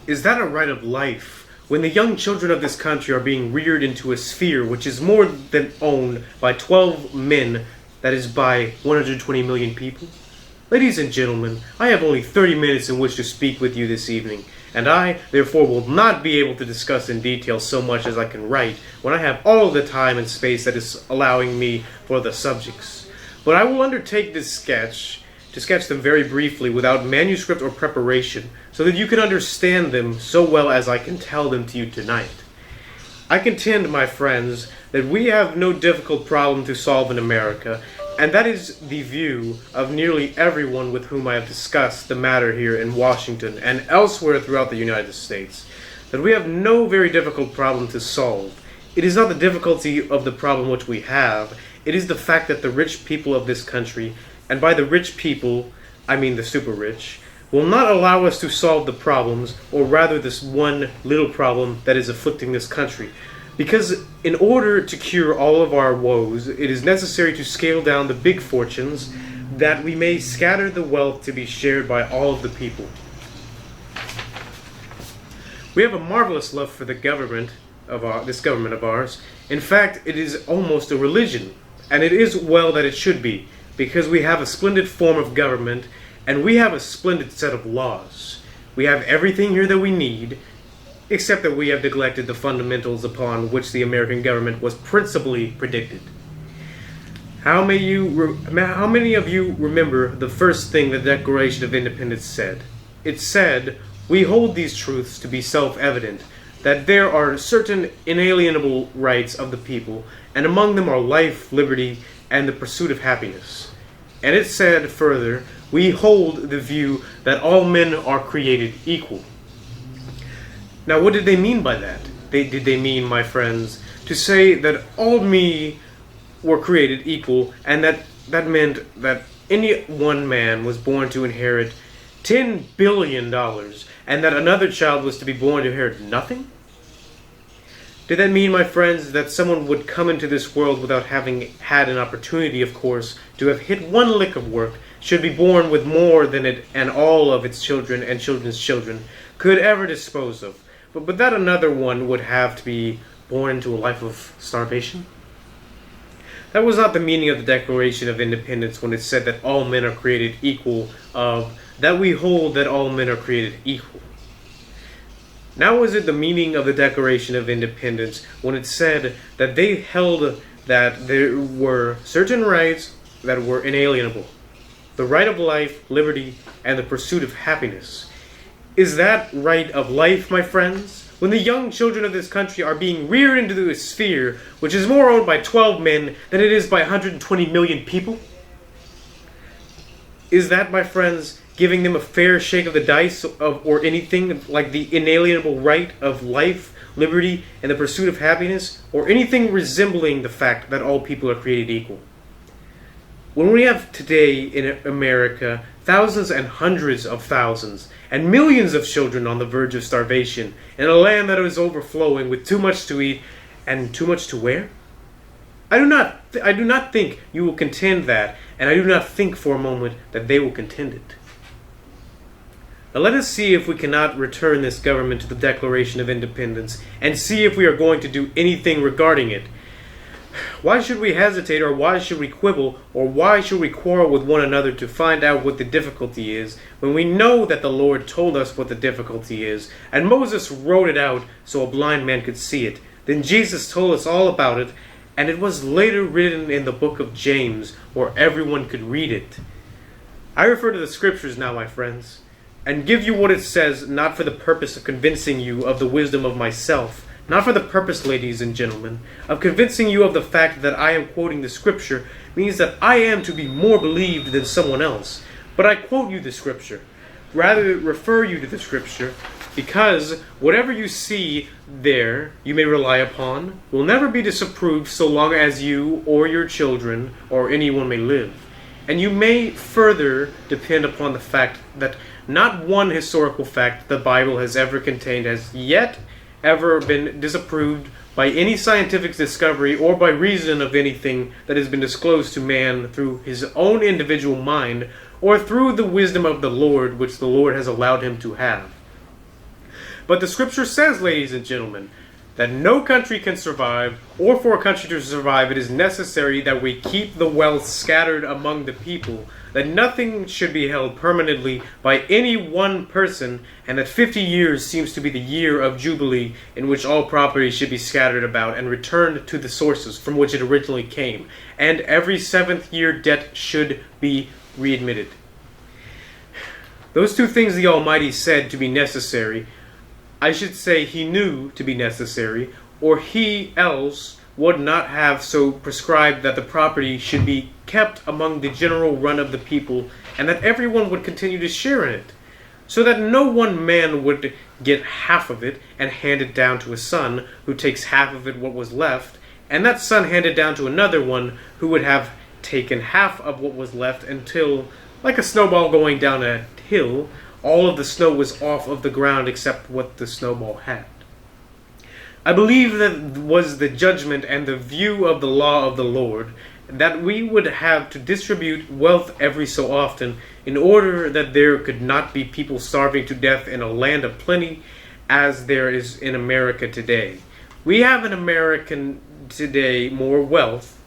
Is that a right of life? When the young children of this country are being reared into a sphere which is more than owned by 12 men, that is by 120 million people? Ladies and gentlemen, I have only 30 minutes in which to speak with you this evening, and I, therefore, will not be able to discuss in detail so much as I can write when I have all the time and space that is allowing me for the subjects. But I will undertake to sketch them very briefly without manuscript or preparation, so that you can understand them so well as I can tell them to you tonight. I contend, my friends, that we have no difficult problem to solve in America, and that is the view of nearly everyone with whom I have discussed the matter here in Washington and elsewhere throughout the United States, that we have no very difficult problem to solve. It is not the difficulty of the problem which we have, it is the fact that the rich people of this country, and by the rich people, I mean the super rich, will not allow us to solve the problems, or rather this one little problem that is afflicting this country. Because in order to cure all of our woes, it is necessary to scale down the big fortunes, that we may scatter the wealth to be shared by all of the people. We have a marvelous love for the government of this government of ours. In fact, it is almost a religion, and it is well that it should be, because we have a splendid form of government, and we have a splendid set of laws. We have everything here that we need, except that we have neglected the fundamentals upon which the American government was principally predicted. How many of you remember the first thing the Declaration of Independence said? It said, "We hold these truths to be self-evident, that there are certain inalienable rights of the people, and among them are life, liberty, and the pursuit of happiness." And it said further, "We hold the view that all men are created equal." Now, what did they mean by that? Did they mean, my friends, to say that all men were created equal, and that meant that any one man was born to inherit $10 billion, and that another child was to be born to inherit nothing? Did that mean, my friends, that someone would come into this world without having had an opportunity, of course, to have hit one lick of work, should be born with more than it and all of its children and children's children could ever dispose of, but that another one would have to be born into a life of starvation? That was not the meaning of the Declaration of Independence when it said that all men are created equal, that we hold that all men are created equal. Now was it the meaning of the Declaration of Independence when it said that they held that there were certain rights that were inalienable? The right of life, liberty, and the pursuit of happiness. Is that right of life, my friends? When the young children of this country are being reared into a sphere which is more owned by 12 men than it is by 120 million people? Is that, my friends, giving them a fair shake of the dice or anything like the inalienable right of life, liberty, and the pursuit of happiness, or anything resembling the fact that all people are created equal? When we have today in America thousands and hundreds of thousands and millions of children on the verge of starvation in a land that is overflowing with too much to eat and too much to wear? I do not think you will contend that, and I do not think for a moment that they will contend it. Now let us see if we cannot return this government to the Declaration of Independence and see if we are going to do anything regarding it. Why should we hesitate, or why should we quibble, or why should we quarrel with one another to find out what the difficulty is, when we know that the Lord told us what the difficulty is, and Moses wrote it out so a blind man could see it. Then Jesus told us all about it, and it was later written in the book of James, where everyone could read it. I refer to the scriptures now, my friends, and give you what it says, not for the purpose of convincing you of the wisdom of myself, not for the purpose, ladies and gentlemen, of convincing you of the fact that I am quoting the scripture means that I am to be more believed than someone else. But I quote you the scripture, rather refer you to the scripture, because whatever you see there you may rely upon will never be disapproved so long as you or your children or anyone may live. And you may further depend upon the fact that not one historical fact the Bible has ever contained has yet ever been disapproved by any scientific discovery or by reason of anything that has been disclosed to man through his own individual mind or through the wisdom of the Lord which the Lord has allowed him to have. But the scripture says, ladies and gentlemen, that no country can survive, or for a country to survive, it is necessary that we keep the wealth scattered among the people, that nothing should be held permanently by any one person, and that 50 years seems to be the year of Jubilee in which all property should be scattered about and returned to the sources from which it originally came, and every 7th year debt should be readmitted. Those two things the Almighty said to be necessary, I should say he knew to be necessary, or he else would not have so prescribed that the property should be kept among the general run of the people, and that everyone would continue to share in it, so that no one man would get half of it and hand it down to a son, who takes half of it what was left, and that son handed down to another one, who would have taken half of what was left until, like a snowball going down a hill, all of the snow was off of the ground except what the snowball had. I believe that was the judgment and the view of the law of the Lord, that we would have to distribute wealth every so often in order that there could not be people starving to death in a land of plenty as there is in America today. We have in America today more wealth,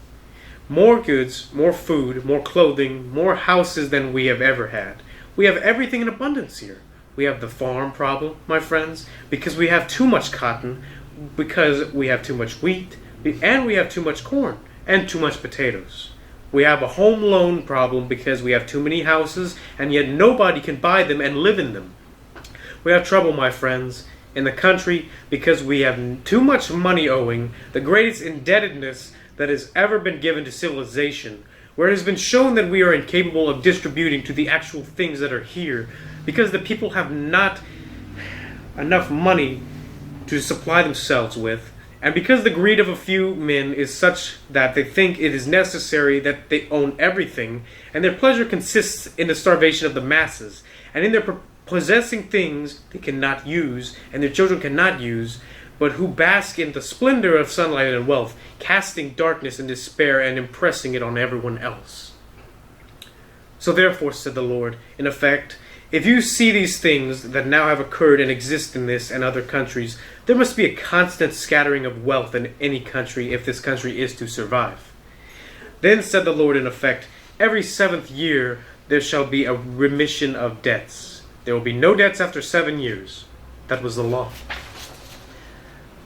more goods, more food, more clothing, more houses than we have ever had. We have everything in abundance here. We have the farm problem, my friends, because we have too much cotton, because we have too much wheat, and we have too much corn, and too much potatoes. We have a home loan problem because we have too many houses, and yet nobody can buy them and live in them. We have trouble, my friends, in the country because we have too much money owing, the greatest indebtedness that has ever been given to civilization, where it has been shown that we are incapable of distributing to the actual things that are here, because the people have not enough money to supply themselves with, and because the greed of a few men is such that they think it is necessary that they own everything, and their pleasure consists in the starvation of the masses, and in their possessing things they cannot use, and their children cannot use, but who bask in the splendor of sunlight and wealth, casting darkness and despair and impressing it on everyone else. So therefore, said the Lord, in effect, if you see these things that now have occurred and exist in this and other countries, there must be a constant scattering of wealth in any country if this country is to survive. Then said the Lord, in effect, every 7th year there shall be a remission of debts. There will be no debts after 7 years. That was the law.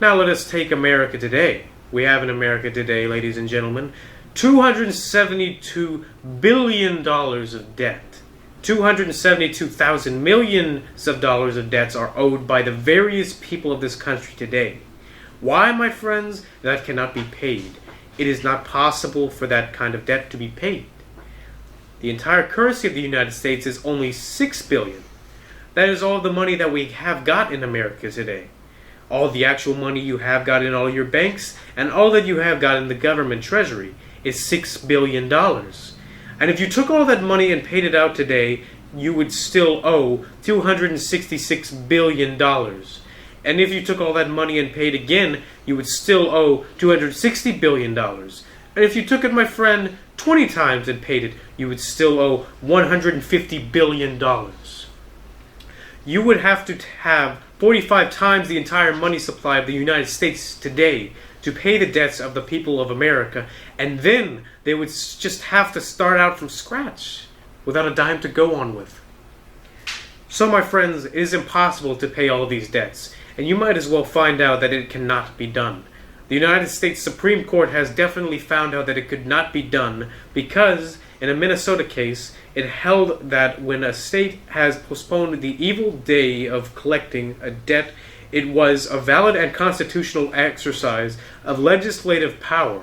Now let us take America today. We have in America today, ladies and gentlemen, $272 billion of debt. 272,000 millions of dollars of debts are owed by the various people of this country today. Why, my friends? That cannot be paid. It is not possible for that kind of debt to be paid. The entire currency of the United States is only $6 billion. That is all the money that we have got in America today. All the actual money you have got in all your banks, and all that you have got in the government treasury, is $6 billion. And if you took all that money and paid it out today, you would still owe $266 billion. And if you took all that money and paid again, you would still owe $260 billion. And if you took it, my friend, 20 times and paid it, you would still owe $150 billion. You would have to have 45 times the entire money supply of the United States today to pay the debts of the people of America, and then they would just have to start out from scratch without a dime to go on with. So, my friends, it is impossible to pay all of these debts, and you might as well find out that it cannot be done. The United States Supreme Court has definitely found out that it could not be done because, in a Minnesota case, it held that when a state has postponed the evil day of collecting a debt, it was a valid and constitutional exercise of legislative power.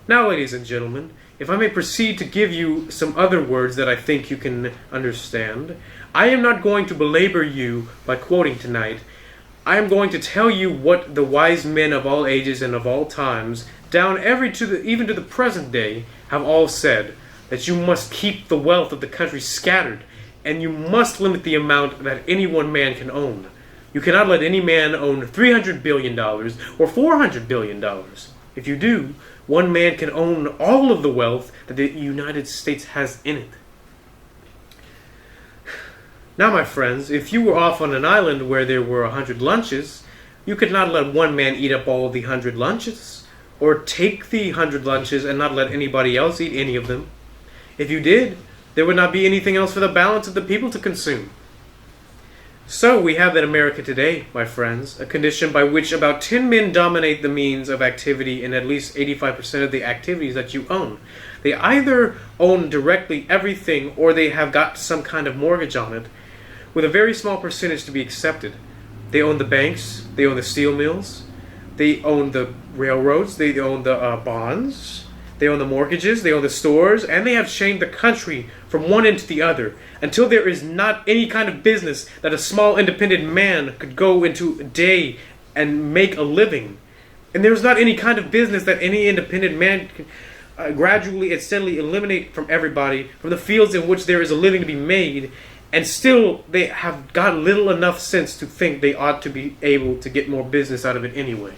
Now, ladies and gentlemen, if I may proceed to give you some other words that I think you can understand, I am not going to belabor you by quoting tonight. I am going to tell you what the wise men of all ages and of all times, down even to the present day, have all said, that you must keep the wealth of the country scattered, and you must limit the amount that any one man can own. You cannot let any man own $300 billion or $400 billion. If you do, one man can own all of the wealth that the United States has in it. Now, my friends, if you were off on an island where there were 100 lunches, you could not let one man eat up all the 100 lunches, or take the 100 lunches and not let anybody else eat any of them. If you did, there would not be anything else for the balance of the people to consume. So we have in America today, my friends, a condition by which about 10 men dominate the means of activity in at least 85% of the activities that you own. They either own directly everything or they have got some kind of mortgage on it, with a very small percentage to be accepted. They own the banks, they own the steel mills, they own the railroads, they own the bonds, they own the mortgages, they own the stores, and they have chained the country from one end to the other until there is not any kind of business that a small independent man could go into a day and make a living. And there's not any kind of business that any independent man can gradually and steadily eliminate from everybody, from the fields in which there is a living to be made, and still they have got little enough sense to think they ought to be able to get more business out of it anyway.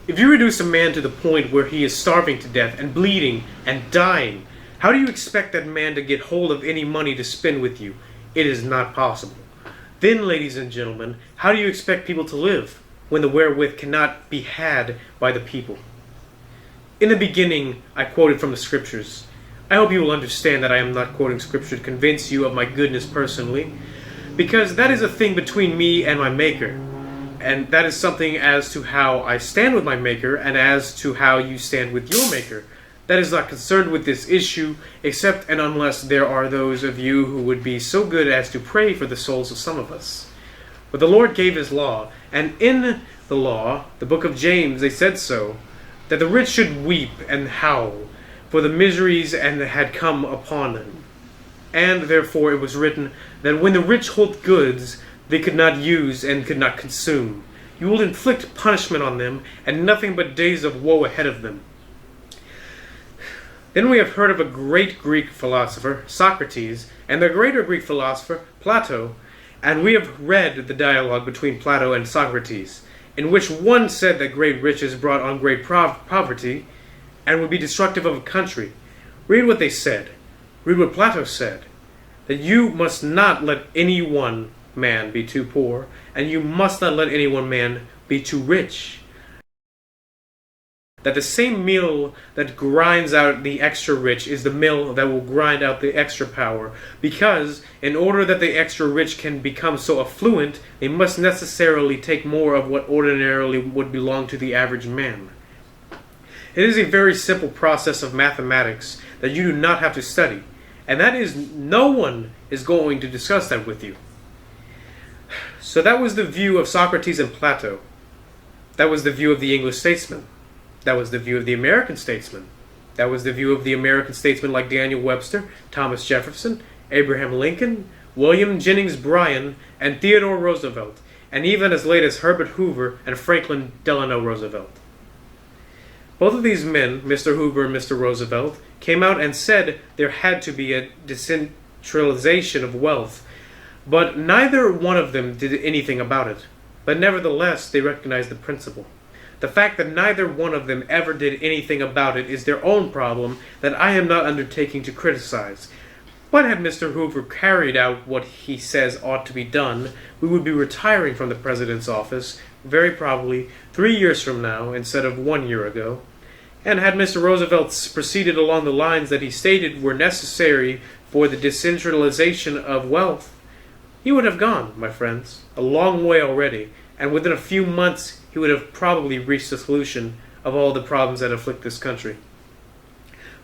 If you reduce a man to the point where he is starving to death and bleeding and dying, how do you expect that man to get hold of any money to spend with you? It is not possible. Then, ladies and gentlemen, how do you expect people to live when the wherewith cannot be had by the people? In the beginning, I quoted from the scriptures. I hope you will understand that I am not quoting scripture to convince you of my goodness personally, because that is a thing between me and my Maker. And that is something as to how I stand with my Maker and as to how you stand with your Maker. That is not concerned with this issue, except and unless there are those of you who would be so good as to pray for the souls of some of us. But the Lord gave His law, and in the law, the book of James, they said so, that the rich should weep and howl for the miseries and that had come upon them. And therefore it was written that when the rich hold goods, they could not use and could not consume. You will inflict punishment on them, and nothing but days of woe ahead of them. Then we have heard of a great Greek philosopher, Socrates, and the greater Greek philosopher, Plato, and we have read the dialogue between Plato and Socrates, in which one said that great riches brought on great poverty, and would be destructive of a country. Read what they said. Read what Plato said, that you must not let any one man be too poor, and you must not let any one man be too rich. That the same mill that grinds out the extra rich is the mill that will grind out the extra power, because in order that the extra rich can become so affluent, they must necessarily take more of what ordinarily would belong to the average man. It is a very simple process of mathematics that you do not have to study, and that is, no one is going to discuss that with you. So that was the view of Socrates and Plato. That was the view of the English statesman. That was the view of the American statesman. That was the view of the American statesmen like Daniel Webster, Thomas Jefferson, Abraham Lincoln, William Jennings Bryan, and Theodore Roosevelt, and even as late as Herbert Hoover and Franklin Delano Roosevelt. Both of these men, Mr. Hoover and Mr. Roosevelt, came out and said there had to be a decentralization of wealth, but neither one of them did anything about it. But nevertheless, they recognized the principle. The fact that neither one of them ever did anything about it is their own problem that I am not undertaking to criticize. But had Mr. Hoover carried out what he says ought to be done, we would be retiring from the President's office, very probably 3 years from now instead of 1 year ago. And had Mr. Roosevelt proceeded along the lines that he stated were necessary for the decentralization of wealth, he would have gone, my friends, a long way already, and within a few months he would have probably reached the solution of all the problems that afflict this country.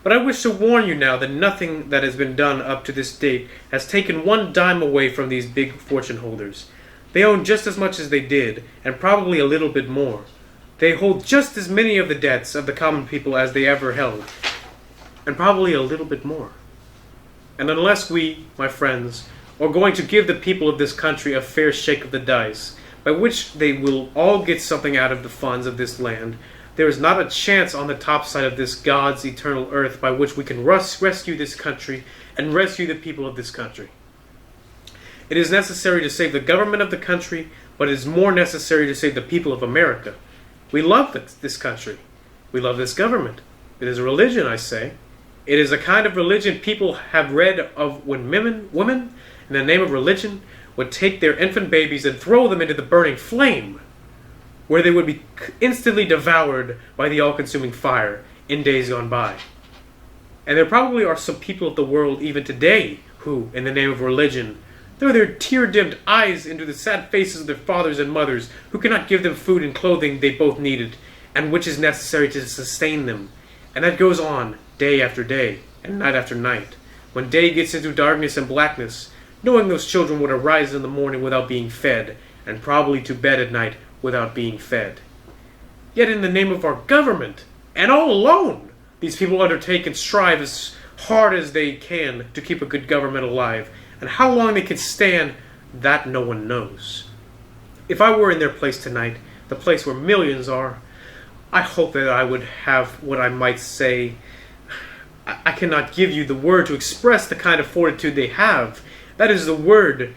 But I wish to warn you now that nothing that has been done up to this date has taken one dime away from these big fortune holders. They own just as much as they did, and probably a little bit more. They hold just as many of the debts of the common people as they ever held, and probably a little bit more. And unless we, my friends, are going to give the people of this country a fair shake of the dice, by which they will all get something out of the funds of this land, there is not a chance on the top side of this God's eternal earth by which we can rescue this country and rescue the people of this country. It is necessary to save the government of the country, but it is more necessary to save the people of America. We love this country. We love this government. It is a religion, I say. It is a kind of religion people have read of when women, in the name of religion, would take their infant babies and throw them into the burning flame, where they would be instantly devoured by the all-consuming fire in days gone by. And there probably are some people of the world even today who, in the name of religion, throw their tear-dimmed eyes into the sad faces of their fathers and mothers who cannot give them food and clothing they both needed, and which is necessary to sustain them. And that goes on day after day and night after night. When day gets into darkness and blackness, knowing those children would arise in the morning without being fed, and probably to bed at night without being fed. Yet in the name of our government, and all alone, these people undertake and strive as hard as they can to keep a good government alive, and how long they can stand, that no one knows. If I were in their place tonight, the place where millions are, I hope that I would have what I might say. I cannot give you the word to express the kind of fortitude they have. That is the word.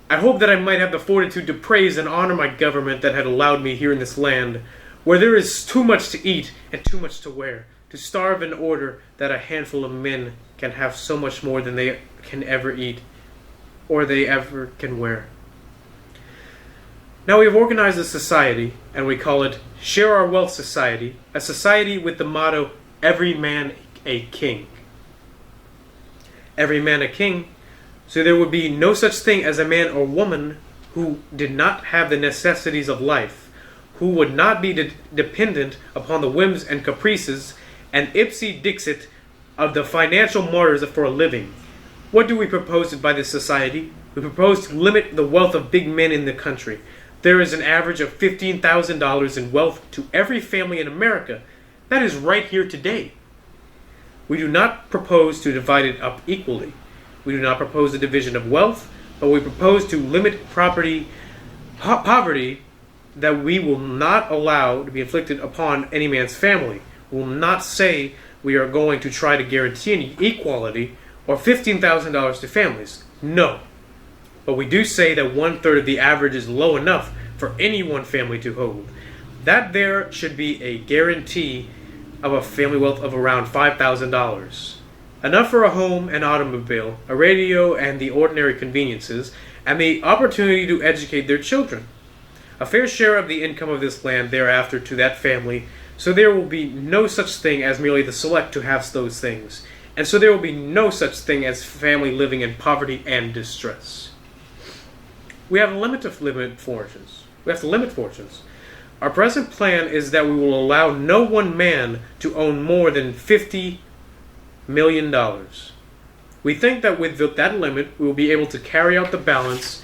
I hope that I might have the fortitude to praise and honor my government that had allowed me here in this land, where there is too much to eat and too much to wear, to starve in order that a handful of men can have so much more than they can ever eat, or they ever can wear. Now we have organized a society, and we call it Share Our Wealth Society, a society with the motto, every man a king. Every man a king, so there would be no such thing as a man or woman who did not have the necessities of life, who would not be dependent upon the whims and caprices and ipse dixit of the financial martyrs for a living. What do we propose by this society? We propose to limit the wealth of big men in the country. There is an average of $15,000 in wealth to every family in America. That is right here today. We do not propose to divide it up equally. We do not propose a division of wealth, but we propose to limit poverty that we will not allow to be inflicted upon any man's family. We will not say we are going to try to guarantee any equality or $15,000 to families. No. But we do say that 1/3 of the average is low enough for any one family to hold. That there should be a guarantee of a family wealth of around $5,000. Enough for a home and automobile, a radio and the ordinary conveniences, and the opportunity to educate their children. A fair share of the income of this land thereafter to that family, so there will be no such thing as merely the select to have those things, and so there will be no such thing as family living in poverty and distress. We have to limit fortunes. Our present plan is that we will allow no one man to own more than $50 million. We think that with that limit, we will be able to carry out the balance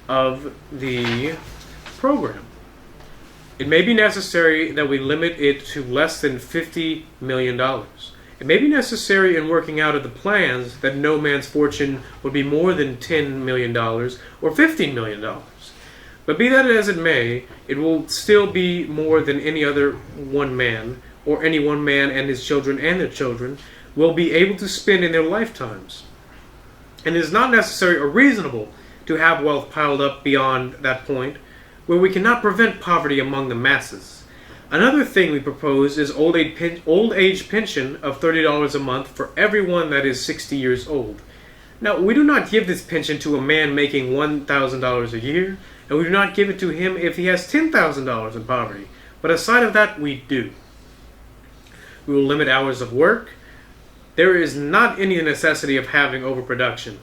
of the program. It may be necessary that we limit it to less than $50 million. It may be necessary in working out of the plans that no man's fortune would be more than $10 million or $15 million. But be that as it may, it will still be more than any other one man, or any one man and his children and their children, will be able to spend in their lifetimes. And it is not necessary or reasonable to have wealth piled up beyond that point, where we cannot prevent poverty among the masses. Another thing we propose is old age pension of $30 a month for everyone that is 60 years old. Now, we do not give this pension to a man making $1,000 a year, and we do not give it to him if he has $10,000 in poverty. But aside of that, we do. We will limit hours of work. There is not any necessity of having overproduction.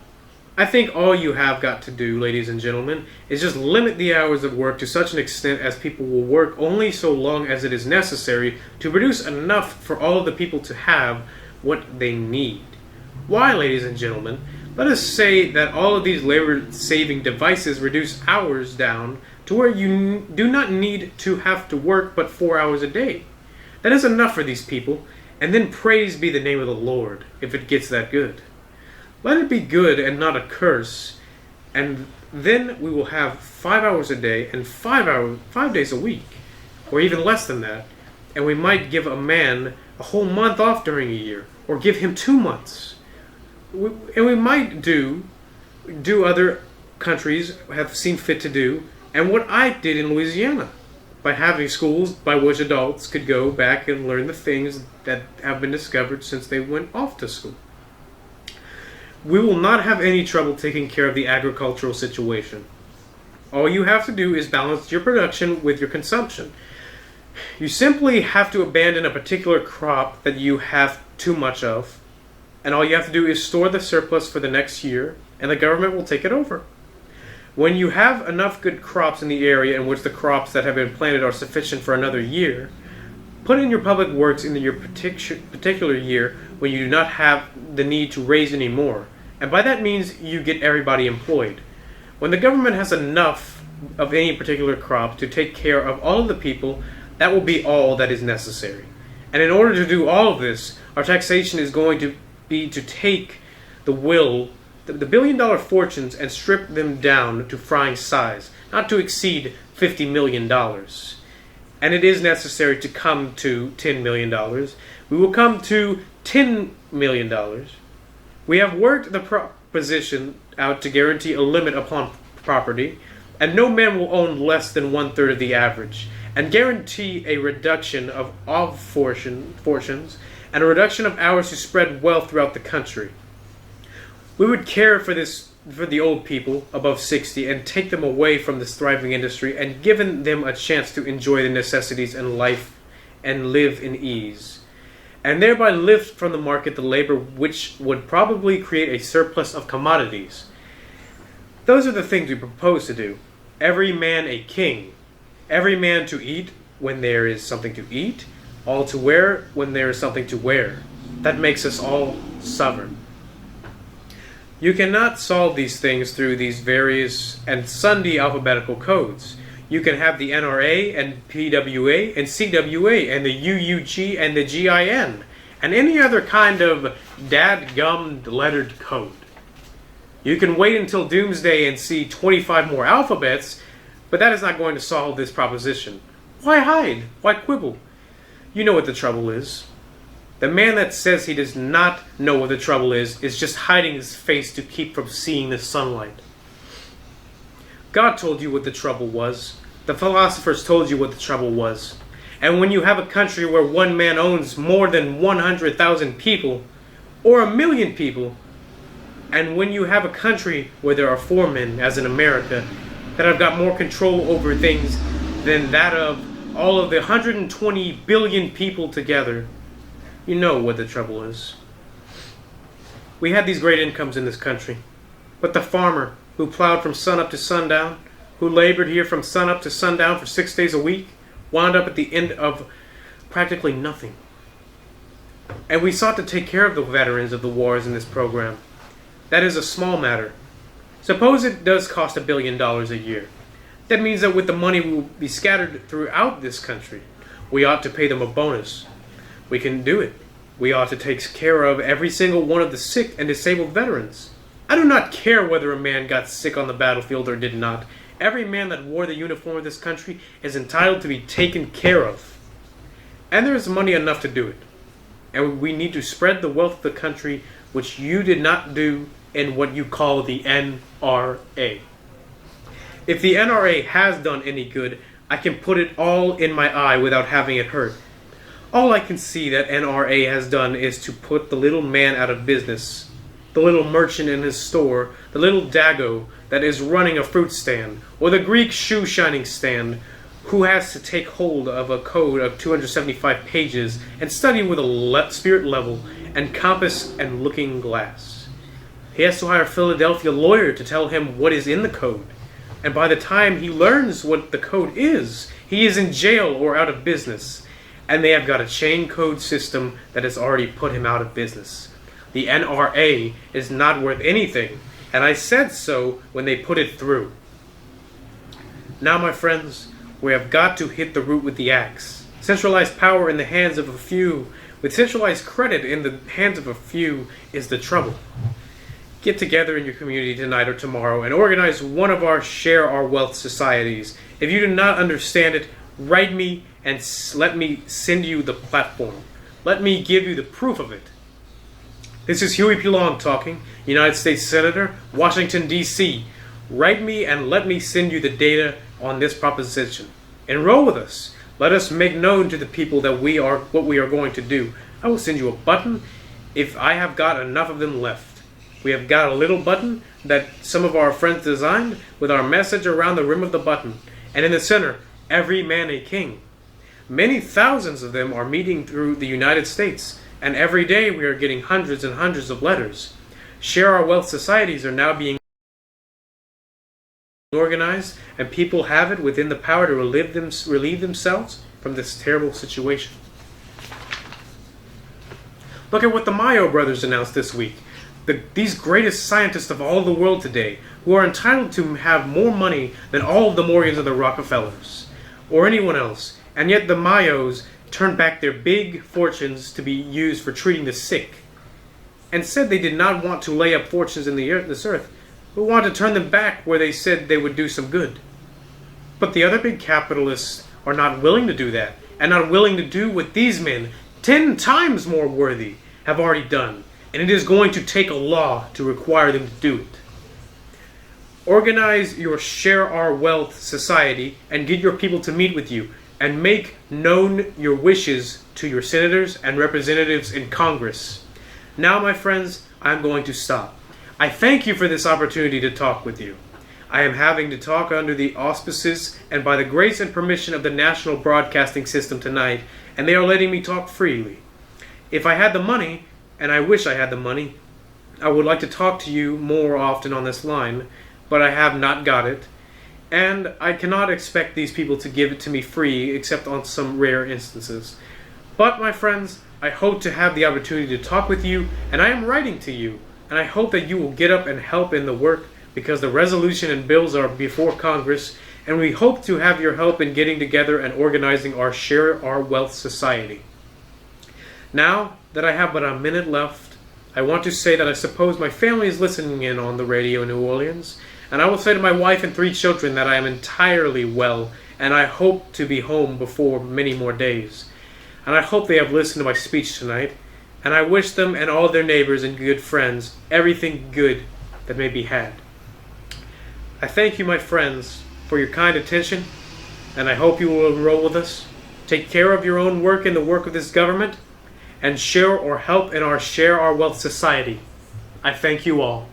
I think all you have got to do, ladies and gentlemen, is just limit the hours of work to such an extent as people will work only so long as it is necessary to produce enough for all of the people to have what they need. Why, ladies and gentlemen? Let us say that all of these labor-saving devices reduce hours down to where you do not need to have to work but 4 hours a day. That is enough for these people, and then praise be the name of the Lord if it gets that good. Let it be good and not a curse, and then we will have 5 hours a day and 5 days a week, or even less than that, and we might give a man a whole month off during a year, or give him 2 months. And we might do other countries have seen fit to do, and what I did in Louisiana. by having schools by which adults could go back and learn the things that have been discovered since they went off to school. We will not have any trouble taking care of the agricultural situation. All you have to do is balance your production with your consumption. You simply have to abandon a particular crop that you have too much of, and all you have to do is store the surplus for the next year, and the government will take it over. When you have enough good crops in the area in which the crops that have been planted are sufficient for another year, put in your public works in your particular year when you do not have the need to raise any more, and by that means you get everybody employed. When the government has enough of any particular crop to take care of all of the people, that will be all that is necessary. And in order to do all of this, our taxation is going to be to take the billion-dollar fortunes and strip them down to frying size, not to exceed $50 million. And it is necessary to come to $10 million. We will come to $10 million. We have worked the proposition out to guarantee a limit upon property, and no man will own less than 1/3 of the average, and guarantee a reduction of all fortunes and a reduction of hours to spread wealth throughout the country. We would care for the old people above 60 and take them away from this thriving industry and given them a chance to enjoy the necessities in life and live in ease, and thereby lift from the market the labor which would probably create a surplus of commodities. Those are the things we propose to do. Every man a king, every man to eat when there is something to eat, all to wear when there is something to wear. That makes us all sovereign. You cannot solve these things through these various and sundry alphabetical codes. You can have the NRA and PWA and CWA and the UUG and the GIN and any other kind of dadgummed lettered code. You can wait until doomsday and see 25 more alphabets, but that is not going to solve this proposition. Why hide? Why quibble? You know what the trouble is. The man that says he does not know what the trouble is just hiding his face to keep from seeing the sunlight. God told you what the trouble was. The philosophers told you what the trouble was. And when you have a country where one man owns more than 100,000 people, or 1,000,000 people, and when you have a country where there are 4 men, as in America, that have got more control over things than that of all of the 120 billion people together, you know what the trouble is. We had these great incomes in this country, but the farmer who plowed from sunup to sundown, who labored here from sunup to sundown for 6 days a week, wound up at the end of practically nothing. And we sought to take care of the veterans of the wars in this program. That is a small matter. Suppose it does cost $1 billion a year. That means that with the money will be scattered throughout this country. We ought to pay them a bonus. We can do it. We ought to take care of every single one of the sick and disabled veterans. I do not care whether a man got sick on the battlefield or did not. Every man that wore the uniform of this country is entitled to be taken care of. And there is money enough to do it. And we need to spread the wealth of the country, which you did not do in what you call the NRA. If the NRA has done any good, I can put it all in my eye without having it hurt. All I can see that NRA has done is to put the little man out of business, the little merchant in his store, the little dago that is running a fruit stand, or the Greek shoe shining stand, who has to take hold of a code of 275 pages and study with a spirit level and compass and looking glass. He has to hire a Philadelphia lawyer to tell him what is in the code. And by the time he learns what the code is, he is in jail or out of business. And they have got a chain code system that has already put him out of business. The NRA is not worth anything, and I said so when they put it through. Now, my friends, we have got to hit the root with the axe. Centralized power in the hands of a few, with centralized credit in the hands of a few, is the trouble. Get together in your community tonight or tomorrow and organize one of our Share Our Wealth societies. If you do not understand it, write me and let me send you the platform. Let me give you the proof of it. This is Huey P talking, United States Senator, Washington, D.C. Write me and let me send you the data on this proposition. Enroll with us. Let us make known to the people that what we are going to do. I will send you a button if I have got enough of them left. We have got a little button that some of our friends designed with our message around the rim of the button. And in the center, every man a king. Many thousands of them are meeting through the United States, and every day we are getting hundreds and hundreds of letters. Share Our Wealth societies are now being organized, and people have it within the power to relieve themselves from this terrible situation. Look at what the Mayo brothers announced this week. These greatest scientists of all the world today, who are entitled to have more money than all of the Morgans or the Rockefellers, or anyone else, and yet the Mayos turned back their big fortunes to be used for treating the sick, and said they did not want to lay up fortunes in this earth, but wanted to turn them back where they said they would do some good. But the other big capitalists are not willing to do that, and not willing to do what these men, 10 times more worthy, have already done, and it is going to take a law to require them to do it. Organize your Share Our Wealth society and get your people to meet with you, and make known your wishes to your senators and representatives in Congress. Now, my friends, I'm going to stop. I thank you for this opportunity to talk with you. I am having to talk under the auspices and by the grace and permission of the National Broadcasting System tonight, and they are letting me talk freely. If I had the money, and I wish I had the money, I would like to talk to you more often on this line, but I have not got it, and I cannot expect these people to give it to me free except on some rare instances. But, my friends, I hope to have the opportunity to talk with you, and I am writing to you, and I hope that you will get up and help in the work, because the resolution and bills are before Congress, and we hope to have your help in getting together and organizing our Share Our Wealth society. Now that I have but a minute left, I want to say that I suppose my family is listening in on the radio in New Orleans, and I will say to my wife and 3 children that I am entirely well, and I hope to be home before many more days. And I hope they have listened to my speech tonight, and I wish them and all their neighbors and good friends everything good that may be had. I thank you, my friends, for your kind attention, and I hope you will enroll with us. Take care of your own work and the work of this government, and share or help in our Share Our Wealth society. I thank you all.